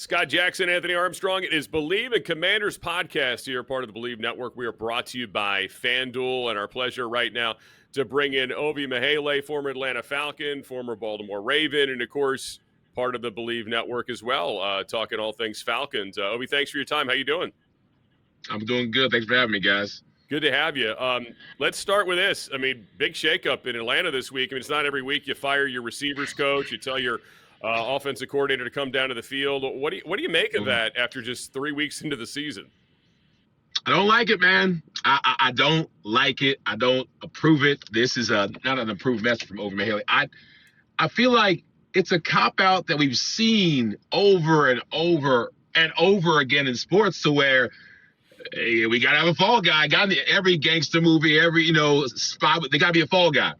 Scott Jackson, Anthony Armstrong. It is Believe in Commanders podcast here, part of the Believe Network. We are brought to you by FanDuel, and our pleasure right now to bring in Ovie Mughelli, former Atlanta Falcon, former Baltimore Raven, and, of course, part of the Believe Network as well, talking all things Falcons. Ovie, thanks for your time. How you doing? I'm doing good. Thanks for having me, guys. Good to have you. Let's start with this. I mean, big shakeup in Atlanta this week. I mean, it's not every week you fire your receivers coach, you tell your offensive coordinator to come down to the field. What do you make of that after just 3 weeks into the season? I don't like it, man. I don't like it. I don't approve it. This is not an approved message from Ovie Mughelli. I feel like it's a cop-out that we've seen over and over and over again in sports, to where hey, we got to have a fall guy. Every gangster movie, every spot, they got to be a fall guy.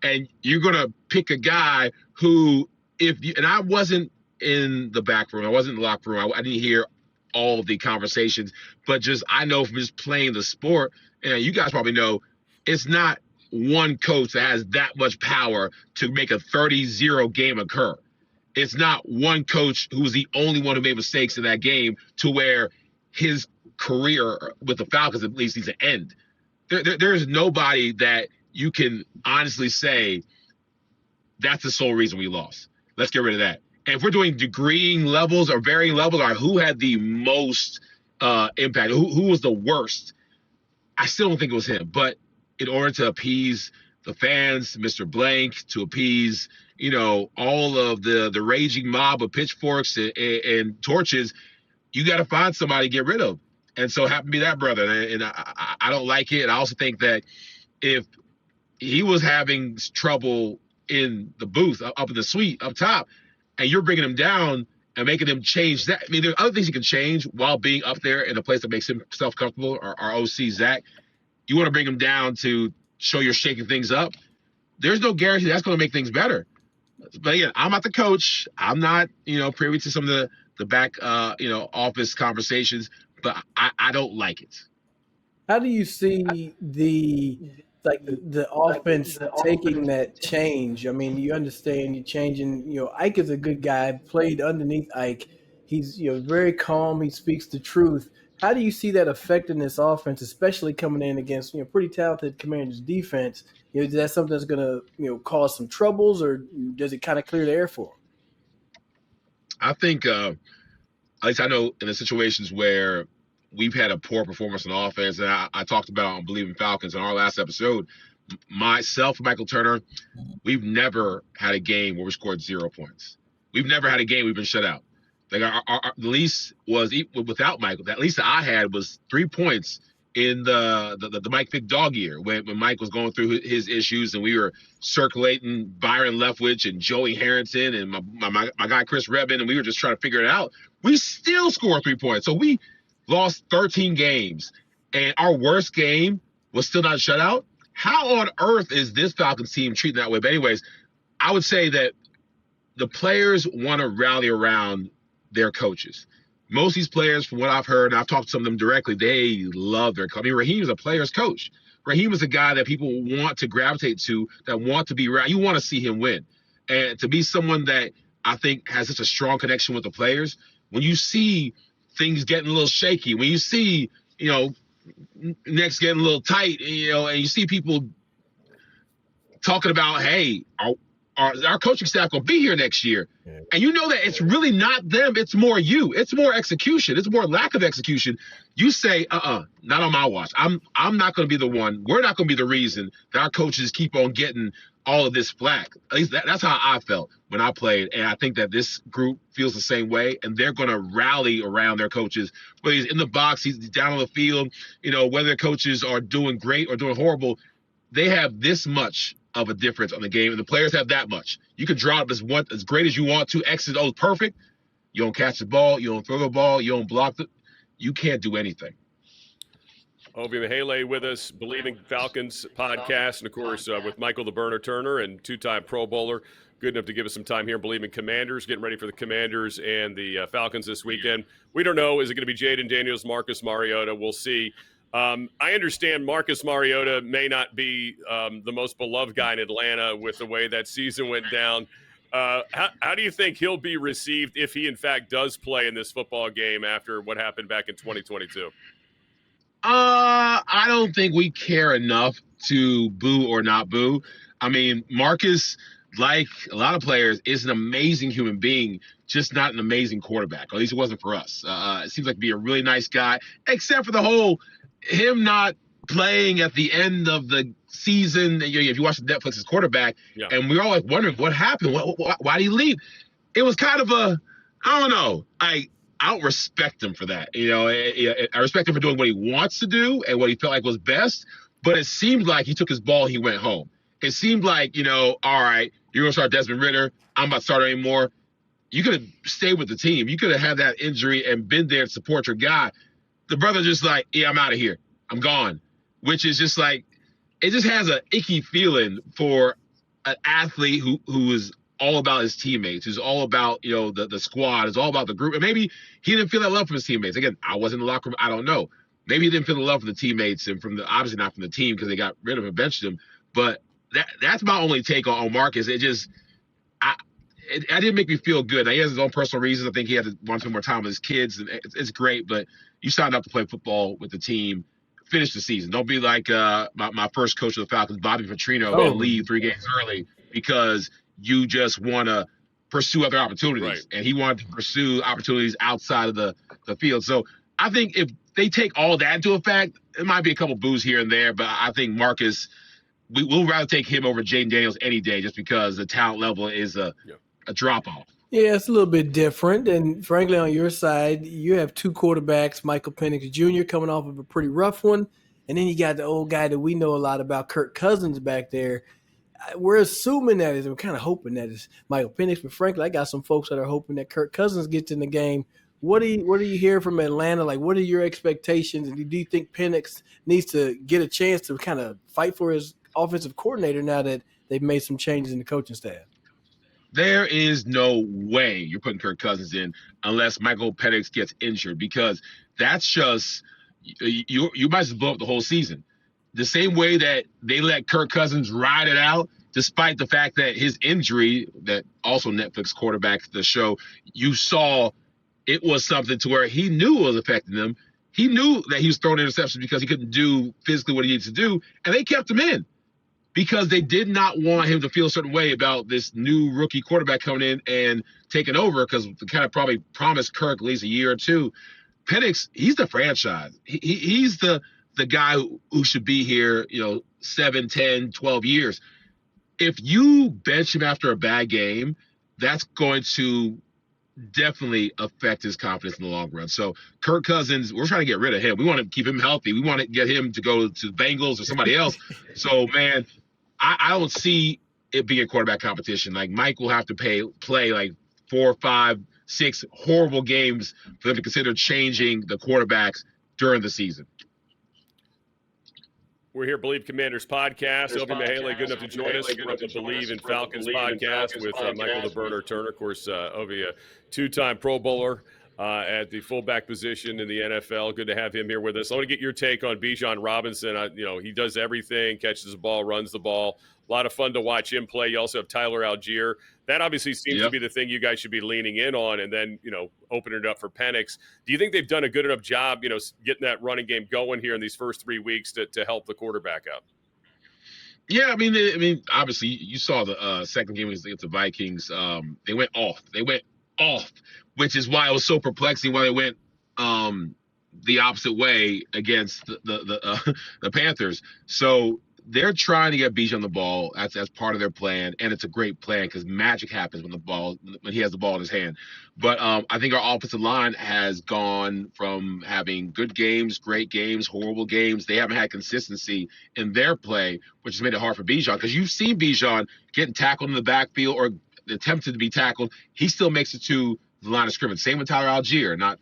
And you're going to pick a guy who, and I wasn't in the back room, I wasn't in the locker room, I didn't hear all of the conversations, but I know from just playing the sport, and you guys probably know, it's not one coach that has that much power to make a 30-0 game occur. It's not one coach who's the only one who made mistakes in that game to where his career with the Falcons at least needs to end. There's nobody that you can honestly say that's the sole reason we lost. Let's get rid of that. And if we're doing degreeing levels or varying levels, or who had the most impact, who was the worst, I still don't think it was him. But in order to appease the fans, Mr. Blank, to appease, all of the raging mob of pitchforks and torches, you got to find somebody to get rid of. And so it happened to be that brother. And I don't like it. And I also think that if he was having trouble in the booth, up in the suite, up top, and you're bringing him down and making him change that. I mean, there are other things he can change while being up there in a place that makes himself comfortable, or our OC, Zach. You want to bring him down to show you're shaking things up. There's no guarantee that's going to make things better. But again, I'm not the coach. I'm not, privy to some of the back, office conversations, but I don't like it. How do you see the offense taking that change? I mean, you understand you're changing. Ike is a good guy, played underneath Ike. He's very calm. He speaks the truth. How do you see that affecting this offense, especially coming in against pretty talented Commanders defense? Is that something that's going to cause some troubles, or does it kind of clear the air for them? I think, at least I know in the situations where we've had a poor performance on offense, and I talked about on Believe in Falcons in our last episode, myself and Michael Turner, we've never had a game where we scored 0 points. We've never had a game we've been shut out. Like our least was, without Michael, that least that I had was 3 points in the Mike Vick dog year when Mike was going through his issues, and we were circulating Byron Leftwich and Joey Harrington and my guy Chris Rebin, and we were just trying to figure it out. We still scored 3 points. So we lost 13 games, and our worst game was still not shut out. How on earth is this Falcons team treating that way? But anyways, I would say that the players want to rally around their coaches. Most of these players, from what I've heard, and I've talked to some of them directly, they love their coach. I mean, Raheem is a player's coach. Raheem is a guy that people want to gravitate to, that want to be around. You want to see him win. And to be someone that I think has such a strong connection with the players, when you see things getting a little shaky, when you see, necks getting a little tight, and you see people talking about, hey, our coaching staff going to be here next year. Yeah. And you know that it's really not them. It's more you. It's more execution. It's more lack of execution. You say, not on my watch. I'm not going to be the one. We're not going to be the reason that our coaches keep on getting all of this flack. At least that's how I felt when I played. And I think that this group feels the same way. And they're going to rally around their coaches. Whether he's in the box, he's down on the field, whether their coaches are doing great or doing horrible, they have this much of a difference on the game, and the players have that much. You can draw up as great as you want to, X's, O's, perfect. You don't catch the ball, you don't throw the ball, you don't block it. You can't do anything. Ovie Mughelli with us, Believing Falcons podcast, and of course with Michael the Burner Turner, and two-time Pro Bowler. Good enough to give us some time here in Believing Commanders, getting ready for the Commanders and the Falcons this weekend. We don't know, is it going to be Jayden Daniels, Marcus Mariota? We'll see. I understand Marcus Mariota may not be the most beloved guy in Atlanta with the way that season went down. How do you think he'll be received if he, in fact, does play in this football game after what happened back in 2022? I don't think we care enough to boo or not boo. I mean, Marcus, like a lot of players, is an amazing human being, just not an amazing quarterback. Or at least it wasn't for us. It seems like to be a really nice guy, except for the whole him not playing at the end of the season. If you watch Netflix's quarterback, Yeah. and we were all like wondering what happened. Why did he leave? It was kind of I don't know. I don't respect him for that. I respect him for doing what he wants to do and what he felt like was best. But it seemed like he took his ball, he went home. It seemed like, all right, you're going to start Desmond Ridder. I'm not starting anymore. You could have stayed with the team. You could have had that injury and been there to support your guy. The brother just like, yeah, I'm out of here. I'm gone. Which is just like, it just has an icky feeling for an athlete who is all about his teammates, who's all about, the squad, is all about the group. And maybe he didn't feel that love from his teammates. Again, I wasn't in the locker room. I don't know. Maybe he didn't feel the love from the teammates and obviously not from the team because they got rid of him and benched him. But that's my only take on Marcus. It didn't make me feel good. Now, he has his own personal reasons. I think he had to want to spend more time with his kids, and it's great. But you signed up to play football with the team. Finish the season. Don't be like my first coach of the Falcons, Bobby Petrino, and leave 3 games early because you just want to pursue other opportunities. Right. And he wanted to pursue opportunities outside of the field. So I think if they take all that into effect, it might be a couple boos here and there, but I think Marcus, we'll rather take him over Jayden Daniels any day just because the talent level is a drop-off. Yeah, it's a little bit different. And frankly, on your side, you have 2 quarterbacks, Michael Penix Jr. coming off of a pretty rough one. And then you got the old guy that we know a lot about, Kirk Cousins, back there. We're assuming that is, we're kind of hoping that is Michael Penix. But frankly, I got some folks that are hoping that Kirk Cousins gets in the game. What do you hear from Atlanta? Like, what are your expectations? And do you think Penix needs to get a chance to kind of fight for his offensive coordinator now that they've made some changes in the coaching staff? There is no way you're putting Kirk Cousins in unless Michael Penix gets injured, because that's just you might as well blow up the whole season. The same way that they let Kirk Cousins ride it out, despite the fact that his injury, that also Netflix quarterback the show, you saw it was something to where he knew it was affecting him. He knew that he was throwing interceptions because he couldn't do physically what he needed to do, and they kept him in, because they did not want him to feel a certain way about this new rookie quarterback coming in and taking over, because they kind of probably promised Kirk at least a year or two. Penix, he's the franchise. He's the guy who should be here, 7, 10, 12 years. If you bench him after a bad game, that's going to definitely affect his confidence in the long run. So Kirk Cousins, we're trying to get rid of him. We want to keep him healthy. We want to get him to go to the Bengals or somebody else. So, man, I don't see it being a quarterback competition. Like, Mike will have to play like 4, 5, 6 horrible games for them to consider changing the quarterbacks during the season. We're here, Believe Commanders podcast. Ovie Mughelli, good enough to join us. We're up to Believe in Falcons podcast with Michael the Burner Turner. Of course, Ovie, a 2-time Pro Bowler at the fullback position in the NFL. Good to have him here with us. I want to get your take on Bijan Robinson. He does everything, catches the ball, runs the ball. A lot of fun to watch him play. You also have Tyler Algier. That obviously seems to be the thing you guys should be leaning in on, and then, opening it up for Penix. Do you think they've done a good enough job, getting that running game going here in these first 3 weeks to help the quarterback out? Yeah, I mean, obviously you saw the second game against the Vikings. They went off. Which is why it was so perplexing why they went the opposite way against the Panthers. So they're trying to get Bijan the ball. That's part of their plan, and it's a great plan because magic happens when he has the ball in his hand. But I think our offensive line has gone from having good games, great games, horrible games. They haven't had consistency in their play, which has made it hard for Bijan, because you've seen Bijan getting tackled in the backfield or attempted to be tackled. He still makes it to the line of scrimmage. Same with Tyler Algier, not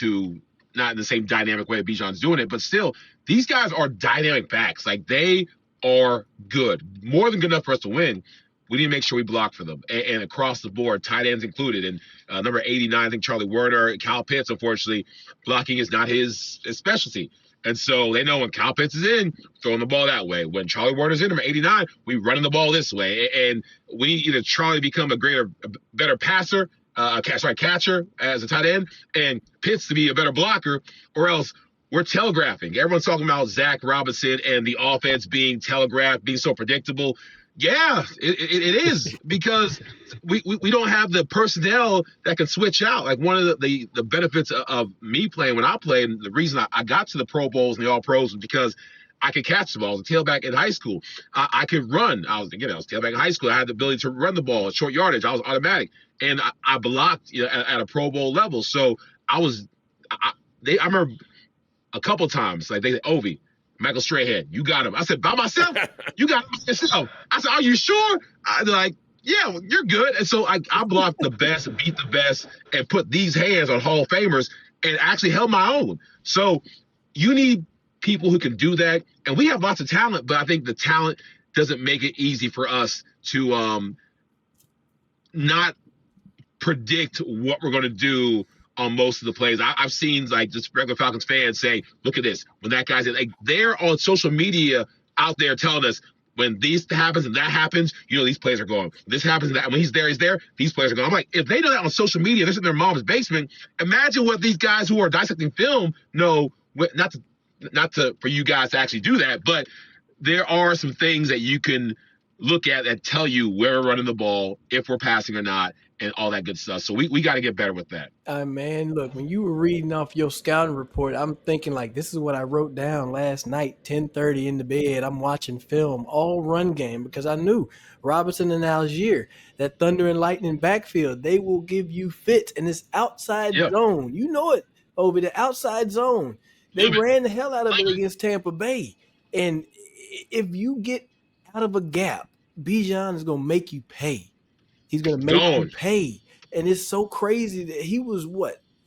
in the same dynamic way Bijan's doing it, but still, these guys are dynamic backs. Like, they are good, more than good enough for us to win. we need to make sure we block for them, and across the board, tight ends included. And number 89, I think Charlie Werner, Kyle Pitts, unfortunately, blocking is not his specialty. And so they know when Kyle Pitts is in, throwing the ball that way. When Charlie Werner's in, number 89, we running the ball this way. And we need either Charlie become a better passer, catcher as a tight end, and Pitts to be a better blocker, or else we're telegraphing. Everyone's talking about Zach Robinson and the offense being telegraphed, being so predictable. Yeah, it is, because we don't have the personnel that can switch out. Like, one of the benefits of me playing when I played, and the reason I got to the Pro Bowls and the All Pros was because I could catch the ball. I was a tailback in high school. I could run. I was tailback in high school. I had the ability to run the ball at short yardage. I was automatic, and I blocked at a Pro Bowl level. So I remember a couple times, like, they said, Ovie, Michael Strahan, you got him. I said, by myself? You got him by yourself. I said, are you sure? They're like, yeah, well, you're good. And so I blocked the best, beat the best, and put these hands on Hall of Famers and actually held my own. So you need people who can do that. And we have lots of talent, but I think the talent doesn't make it easy for us to not predict what we're going to do on most of the plays. I've seen, like, just regular Falcons fans say, look at this. When that guy's in, like, they're on social media out there telling us, when this happens and that happens, these plays are going. This happens and that. When he's there, these plays are going. I'm like, if they know that on social media, they're in their mom's basement, imagine what these guys who are dissecting film know. Not for you guys to actually do that, but there are some things that you can look at that tell you where we're running the ball, if we're passing or not, and all that good stuff. So we got to get better with that. Man, look, when you were reading off your scouting report, I'm thinking, like, this is what I wrote down last night, 10:30 in the bed. I'm watching film, all run game, because I knew Robinson and Algier, that thunder and lightning backfield, they will give you fits, and it's outside zone. You know it, Ovie, the outside zone. They ran the hell out of it against Tampa Bay. And if you get out of a gap, Bijan is going to make you pay. He's going to make you pay. And it's so crazy that he was,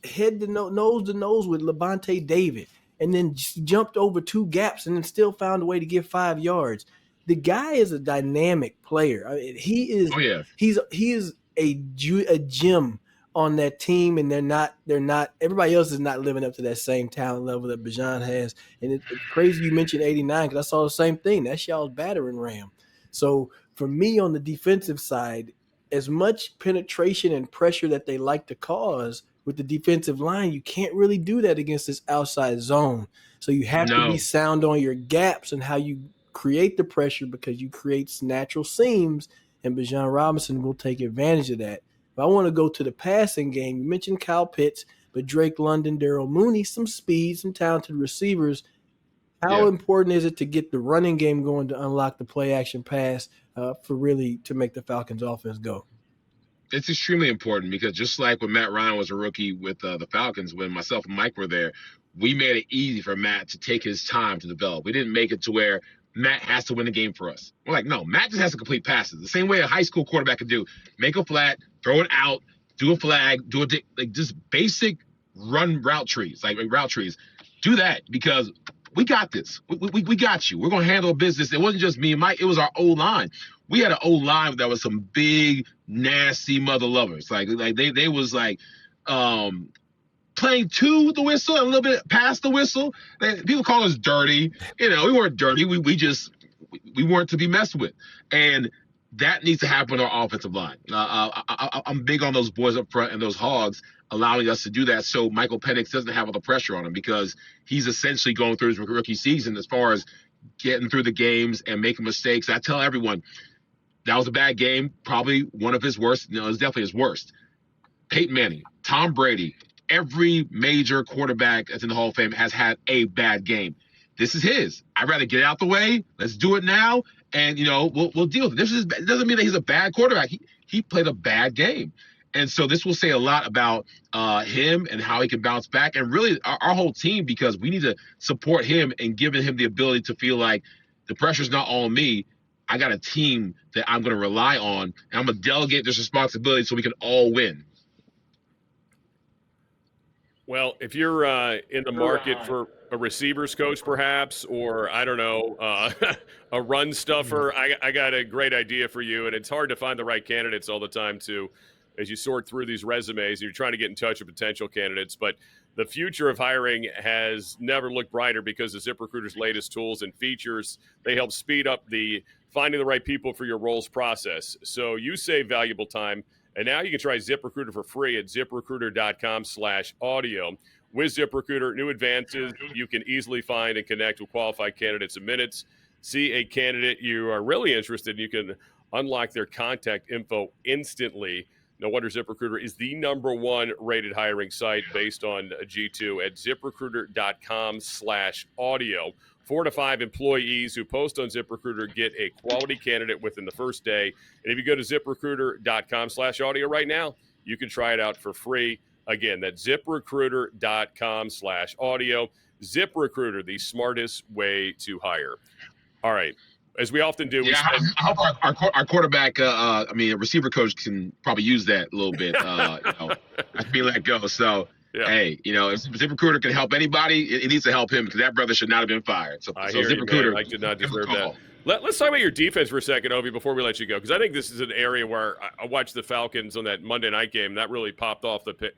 head to nose to nose with Levante David, and then jumped over two gaps and then still found a way to get 5 yards. The guy is a dynamic player. I mean, he is. Oh, yeah. He is a gem on that team, and they're not. Everybody else is not living up to that same talent level that Bijan has. And it's crazy you mentioned 89, because I saw the same thing. That's y'all's battering ram. So for me, on the defensive side, as much penetration and pressure that they like to cause with the defensive line, you can't really do that against this outside zone. So you have to be sound on your gaps and how you create the pressure, because you create natural seams, and Bijan Robinson will take advantage of that. But I want to go to the passing game. You mentioned Kyle Pitts, but Drake London, Darrell Mooney, some speed, some talented receivers. How important is it to get the running game going to unlock the play action pass to make the Falcons offense go? It's extremely important, because just like when Matt Ryan was a rookie with the Falcons, when myself and Mike were there, we made it easy for Matt to take his time to develop. We didn't make it to where Matt has to win the game for us. We're like, no, Matt just has to complete passes. The same way a high school quarterback could do. Make a flat, throw it out, do a flag, just basic route trees. Do that, because we got this. We got you. We're going to handle business. It wasn't just me and Mike. It was our O-line. We had an O-line that was some big, nasty mother lovers. Like they was like playing to the whistle, a little bit past the whistle. People call us dirty. We weren't dirty. We weren't to be messed with. And that needs to happen on our offensive line. I'm big on those boys up front and those hogs allowing us to do that, so Michael Penix doesn't have all the pressure on him, because he's essentially going through his rookie season as far as getting through the games and making mistakes. I tell everyone, that was a bad game, probably one of his worst. It was definitely his worst. Peyton Manning, Tom Brady, every major quarterback that's in the Hall of Fame has had a bad game. This is his. I'd rather get out the way. Let's do it now, and we'll deal with it. It doesn't mean that he's a bad quarterback. He played a bad game. And so this will say a lot about him and how he can bounce back, and really our whole team, because we need to support him and giving him the ability to feel like the pressure's not all on me. I got a team that I'm going to rely on, and I'm going to delegate this responsibility so we can all win. Well, if you're in the market for a receivers coach, perhaps, or I don't know, a run stuffer, I got a great idea for you. And it's hard to find the right candidates all the time, too, as you sort through these resumes. You're trying to get in touch with potential candidates. But the future of hiring has never looked brighter because of ZipRecruiter's latest tools and features. They help speed up the finding the right people for your roles process. So you save valuable time. And now you can try ZipRecruiter for free at ziprecruiter.com/audio. With ZipRecruiter, new advances you can easily find and connect with qualified candidates in minutes. See a candidate you are really interested in, you can unlock their contact info instantly. No wonder ZipRecruiter is the #1 rated hiring site based on G2 at ziprecruiter.com/audio. 4 to 5 employees who post on ZipRecruiter get a quality candidate within the first day. And if you go to ziprecruiter.com/audio right now, you can try it out for free. Again, that's ziprecruiter.com/audio. ZipRecruiter, the smartest way to hire. All right. As we often do. I hope our quarterback, a receiver coach can probably use that a little bit, after being let go. So, yeah. Hey, if ZipRecruiter can help anybody, it needs to help him because that brother should not have been fired. So ZipRecruiter, I did not deserve that. Let's talk about your defense for a second, Ovie, before we let you go, because I think this is an area where I watched the Falcons on that Monday night game. And that really popped off the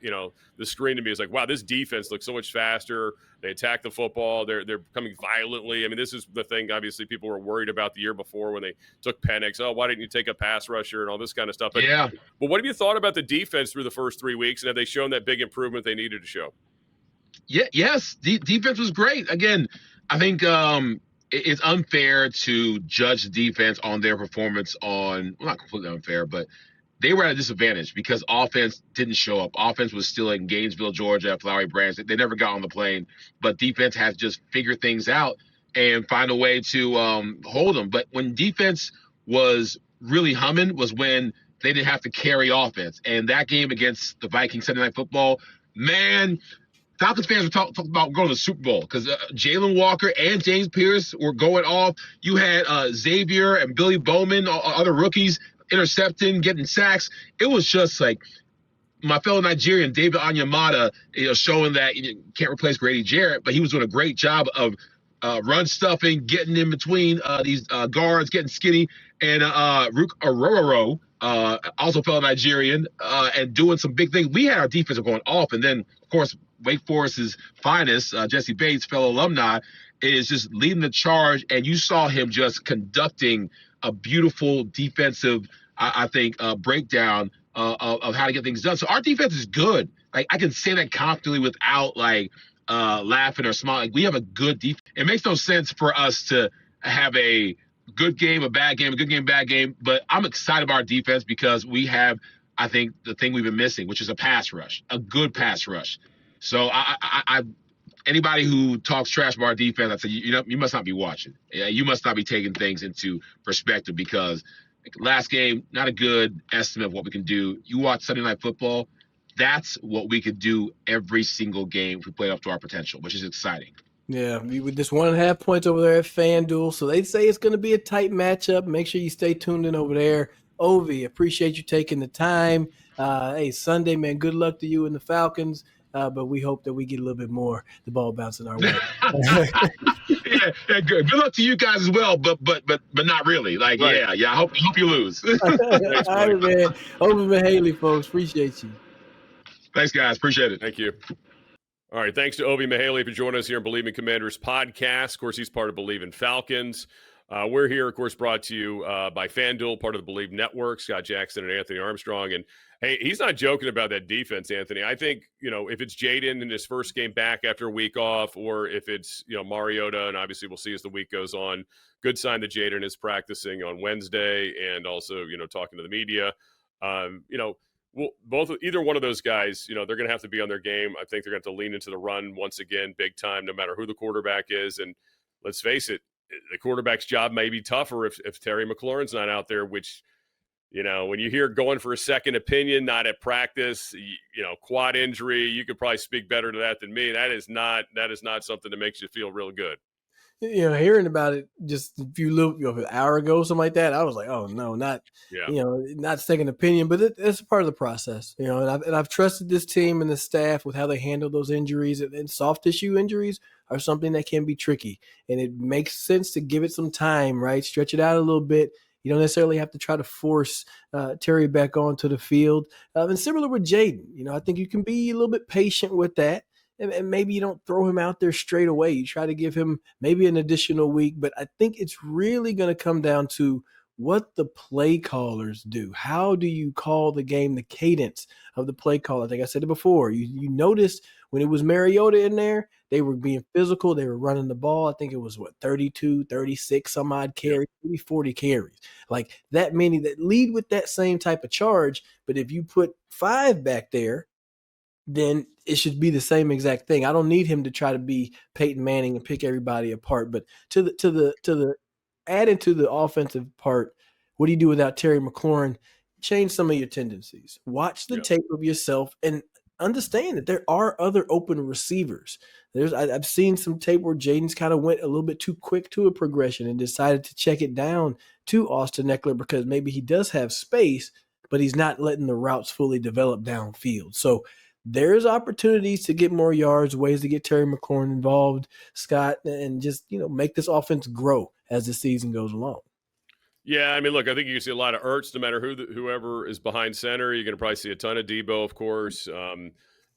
screen to me. It's like, wow, this defense looks so much faster. They attack the football. They're coming violently. I mean, this is the thing. Obviously, people were worried about the year before when they took Penix. Oh, why didn't you take a pass rusher and all this kind of stuff? But what have you thought about the defense through the first 3 weeks, and have they shown that big improvement they needed to show? Yeah, yes, defense was great. Again, I think it's unfair to judge the defense on their performance well, not completely unfair, but they were at a disadvantage because offense didn't show up. Offense was still in Gainesville, Georgia, at Flowery Branch. They never got on the plane, but defense has just figured things out and find a way to hold them. But when defense was really humming was when they didn't have to carry offense. And that game against the Vikings Sunday Night Football, man, Falcons fans were talking about going to the Super Bowl because Jalen Walker and James Pierce were going off. You had Xavier and Billy Bowman, other rookies, intercepting, getting sacks. It was just like my fellow Nigerian, David Onyemata, showing that you can't replace Grady Jarrett, but he was doing a great job of run stuffing, getting in between these guards, getting skinny, and Rook Ororo, also fellow Nigerian, and doing some big things. We had our defense going off, and then, of course, Wake Forest's finest, Jesse Bates, fellow alumni, is just leading the charge, and you saw him just conducting a beautiful defensive, I think, breakdown of how to get things done. So our defense is good. Like, I can say that confidently without laughing or smiling. We have a good defense. It makes no sense for us to have a good game, a bad game, a good game, bad game. But I'm excited about our defense because we have, I think, the thing we've been missing, which is a pass rush, a good pass rush. So I anybody who talks trash about our defense, I say, you must not be watching. You must not be taking things into perspective because last game, not a good estimate of what we can do. You watch Sunday Night Football, that's what we could do every single game if we play up to our potential, which is exciting. Yeah, with this 1.5 points over there at FanDuel. So they say it's going to be a tight matchup. Make sure you stay tuned in over there. Ovie, appreciate you taking the time. Hey, Sunday, man, good luck to you and the Falcons. But we hope that we get a little bit more the ball bouncing our way. yeah, good. Good luck to you guys as well, but not really. Like, right. Yeah. I hope you lose. Thanks, all right, man. Ovie Mughelli, folks. Appreciate you. Thanks, guys. Appreciate it. Thank you. All right, thanks to Ovie Mughelli for joining us here on Believe in Commanders podcast. Of course, he's part of Believe in Falcons. We're here, of course, brought to you by FanDuel, part of the Believe Network, Scott Jackson and Anthony Armstrong. And, hey, he's not joking about that defense, Anthony. I think, if it's Jayden in his first game back after a week off, or if it's, Mariota, and obviously we'll see as the week goes on, good sign that Jayden is practicing on Wednesday and also, talking to the media. Either one of those guys, they're going to have to be on their game. I think they're going to have to lean into the run once again, big time, no matter who the quarterback is. And let's face it, the quarterback's job may be tougher if Terry McClaurin's not out there, which, when you hear going for a second opinion, not at practice, quad injury, you could probably speak better to that than me. That is not something that makes you feel real good. hearing about it just a an hour ago, something like that, I was like, oh no, Yeah. not second opinion, but it's a part of the process, and I've trusted this team and the staff with how they handle those injuries, and soft tissue injuries are something that can be tricky, and it makes sense to give it some time, right? Stretch it out a little bit. You don't necessarily have to try to force Terry back onto the field. And similar with Jayden, I think you can be a little bit patient with that. And maybe you don't throw him out there straight away. You try to give him maybe an additional week. But I think it's really going to come down to what the play callers do. How do you call the game, the cadence of the play caller? I think I said it before. You noticed when it was Mariota in there, they were being physical. They were running the ball. I think it was 32, 36, some odd carries, maybe 40 carries. Like that many that lead with that same type of charge. But if you put 5 back there, then it should be the same exact thing. I don't need him to try to be Peyton Manning and pick everybody apart. But to the adding to the offensive part, what do you do without Terry McClaurin? Change some of your tendencies. Watch the tape of yourself and understand that there are other open receivers. I've seen some tape where Jayden's kind of went a little bit too quick to a progression and decided to check it down to Austin Eckler because maybe he does have space, but he's not letting the routes fully develop downfield. So there's opportunities to get more yards, ways to get Terry McLaurin involved, Scott, and just, make this offense grow as the season goes along. Yeah, I mean, look, I think you can see a lot of Ertz, no matter whoever is behind center. You're going to probably see a ton of Debo, of course.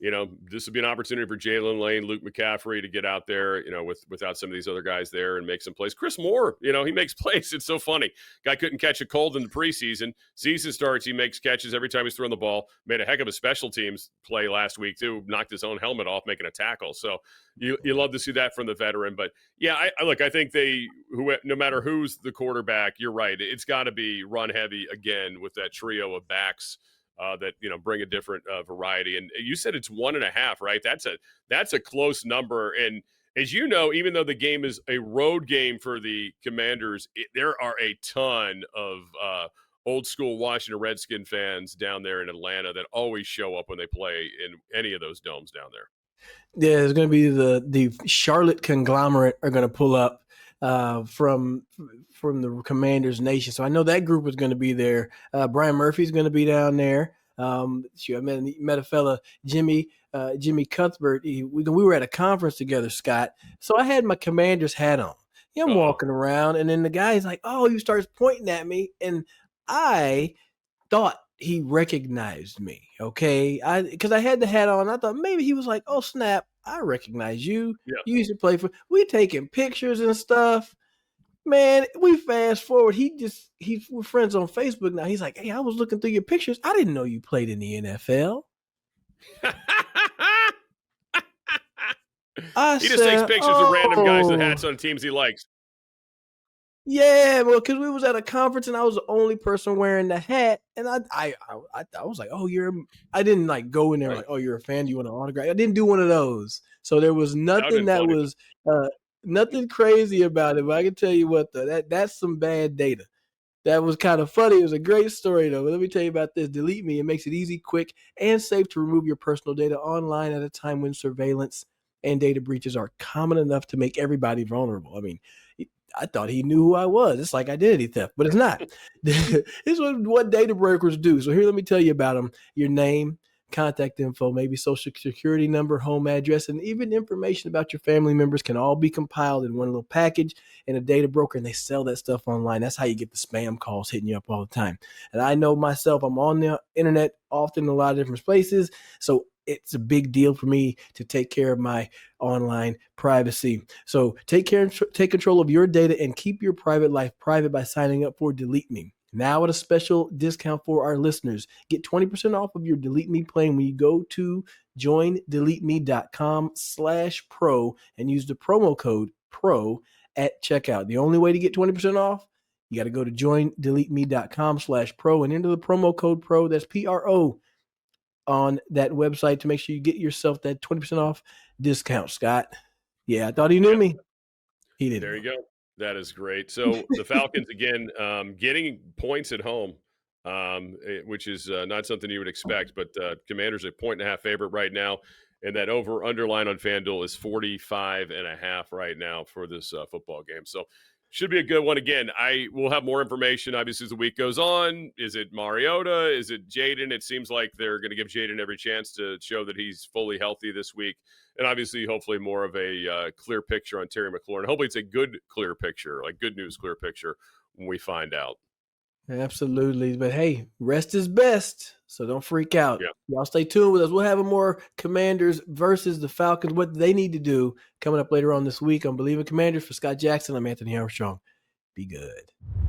This would be an opportunity for Jalen Lane, Luke McCaffrey to get out there, without some of these other guys there and make some plays. Chris Moore, he makes plays. It's so funny. Guy couldn't catch a cold in the preseason. Season starts, he makes catches every time he's throwing the ball. Made a heck of a special teams play last week, too. Knocked his own helmet off making a tackle. So you love to see that from the veteran. But, yeah, I think no matter who's the quarterback, you're right. It's got to be run heavy again with that trio of backs. That bring a different variety. And you said it's 1.5, right? That's a close number. And as you know, even though the game is a road game for the Commanders, there are a ton of old school Washington Redskin fans down there in Atlanta that always show up when they play in any of those domes down there. Yeah, it's going to be the Charlotte conglomerate are going to pull up from the Commanders Nation. So I know that group is going to be there. Brian Murphy's going to be down there. I met a fella, Jimmy Cuthbert. We were at a conference together, Scott. So I had my Commanders hat on. I'm walking around, and then the guy's like, "Oh," he starts pointing at me, and I thought he recognized me. Okay, because I had the hat on. I thought maybe he was like, "Oh snap, I recognize you. Yeah. You used to play for." We taking pictures and stuff. Man, we fast forward. We're friends on Facebook now. He's like, "Hey, I was looking through your pictures. I didn't know you played in the NFL." He just takes pictures of random guys with hats on teams he likes. Yeah, well, because we was at a conference and I was the only person wearing the hat, and I was like, "Oh, I didn't like go in there like, "Oh, you're a fan. Do you want an autograph?" I didn't do one of those. So there was nothing that was nothing crazy about it. But I can tell you what, though, that's some bad data. That was kind of funny. It was a great story, though. But let me tell you about this. Delete Me. It makes it easy, quick, and safe to remove your personal data online at a time when surveillance and data breaches are common enough to make everybody vulnerable. I mean, I thought he knew who I was. It's like identity theft, but it's not. This is what data brokers do. So here, let me tell you about them. Your name, contact info, maybe social security number, home address, and even information about your family members can all be compiled in one little package in a data broker, and they sell that stuff online. That's how you get the spam calls hitting you up all the time. And I know myself, I'm on the internet often in a lot of different places, so it's a big deal for me to take care of my online privacy. So take control of your data and keep your private life private by signing up for Delete Me. Now at a special discount for our listeners. Get 20% off of your Delete Me plan when you go to joindeleteme.com/pro and use the promo code PRO at checkout. The only way to get 20% off, you got to go to joindeleteme.com/pro and enter the promo code PRO. That's PRO on that website to make sure you get yourself that 20% off discount, Scott. Yeah, I thought he knew me. He didn't. There you go. That is great. So the Falcons, again, getting points at home, which is not something you would expect, but Commanders a 1.5 favorite right now. And that over underline on FanDuel is 45.5 right now for this football game. So should be a good one. Again, I will have more information, obviously, as the week goes on. Is it Mariota? Is it Jayden? It seems like they're going to give Jayden every chance to show that he's fully healthy this week. And obviously, hopefully, more of a clear picture on Terry McClaurin. Hopefully, it's a good, clear picture, like good news, clear picture when we find out. Absolutely. But hey, rest is best. So don't freak out. Yeah. Y'all stay tuned with us. We'll have more Commanders versus the Falcons, what they need to do coming up later on this week on Believe in Commanders. For Scott Jackson, I'm Anthony Armstrong. Be good.